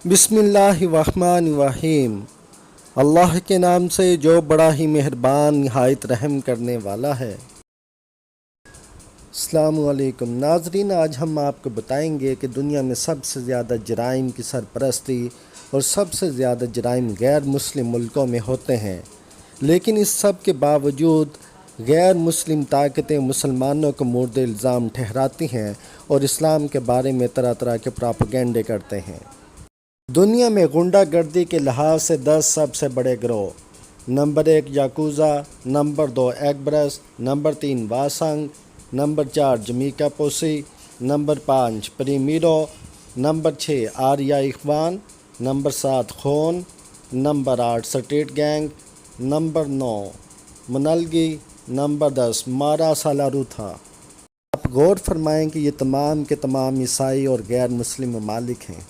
बिस्मिल्लाहिर्रहमानिर्रहीम। अल्लाह के नाम से जो बड़ा ही मेहरबान निहायत रहम करने वाला है। अस्सलामु अलैकुम नाज़रीन, आज हम आपको बताएंगे कि दुनिया में सबसे ज़्यादा जराइम की सरपरस्ती और सबसे ज़्यादा जराइम गैर मुस्लिम मुल्कों में होते हैं, लेकिन इस सब के बावजूद गैर मुस्लिम ताकतें मुसलमानों को मुर्द इल्ज़ाम ठहराती हैं और इस्लाम के बारे में तरह तरह के प्रोपेगेंडे करते हैं। दुनिया में गुंडागर्दी के लिहाज से 10 सबसे बड़े गिरोह: नंबर 1 याकूज़ा, नंबर 2 एगब्रस, नंबर 3 वासंग, नंबर 4 जमीका पोसी, नंबर 5 प्रीमीरो, नंबर 6 आर्या इखवान, नंबर 7 खून, नंबर 8 स्ट्रीट गैंग, नंबर 9 मुनलगी, नंबर 10 मारा सालारूथा। आप गौर फरमाएं कि ये तमाम के तमाम ईसाई और गैर मुस्लिम ममालिक हैं।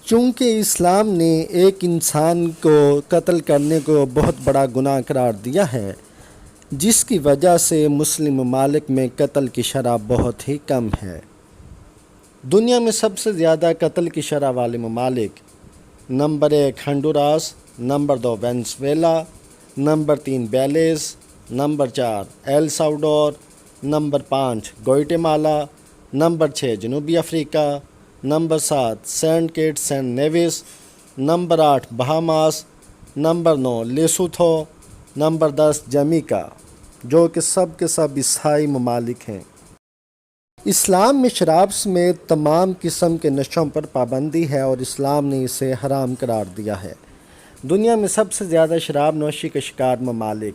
चूँकि इस्लाम ने एक इंसान को कत्ल करने को बहुत बड़ा गुनाह करार दिया है, जिसकी वजह से मुस्लिम ममालिक में कत्ल की शरह बहुत ही कम है। दुनिया में सबसे ज़्यादा कत्ल की शरह वाले ममालिक: number 1 Honduras, number 2 Venezuela, number 3 Belize, number 4 El Salvador, number 5 Guatemala, number 6 जनूबी Africa, number 7 Saint Kitts and Nevis, number 8 Bahamas, number 9 Lesotho, number 10 Jamaica, जो कि सब के सब ईसाई ममालिक हैं। इस्लाम में शराब समेत तमाम किस्म के नशों पर पाबंदी है और इस्लाम ने इसे हराम करार दिया है। दुनिया में सबसे ज़्यादा शराब नोशी के शिकार ममालिक: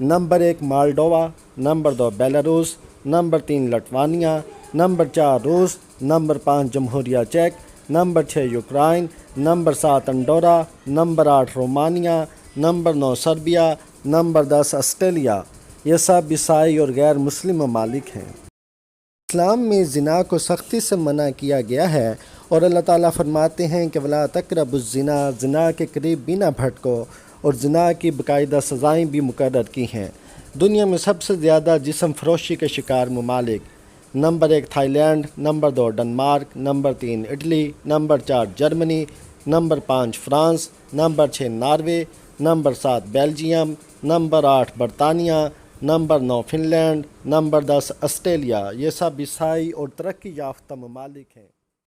number 1 Moldova, number 2 Belarus, number 3 Lithuania, number 4 रूस, नंबर 5 जमहूरिया चेक, number 6 Ukraine, number 7 Andorra, number 8 Romania, number 9 Serbia, number 10 Australia. ये सब ईसाई और गैर मुस्लिम ममालिक हैं। इस्लाम में ज़िना को सख्ती से मना किया गया है और अल्लाह ताला फरमाते हैं कि वला तक़रबुज़्ज़िना, ज़िना के करीब भी ना भटको, और ज़िना की बाकायदा सज़ाएँ भी मुकर्रर की हैं। दुनिया में सबसे ज़्यादा जिस्म फरोशी के शिकार ममालिक: number 1 Thailand, number 2 Denmark, number 3 Italy, number 4 Germany, number 5 France, number 6 Norway, number 7 Belgium, number 8 बरतानिया, नंबर 9 फिनलैंड, नंबर 10 ऑस्ट्रेलिया। ये सब ईसाई और तरक्की याफ्ता ममालिक हैं।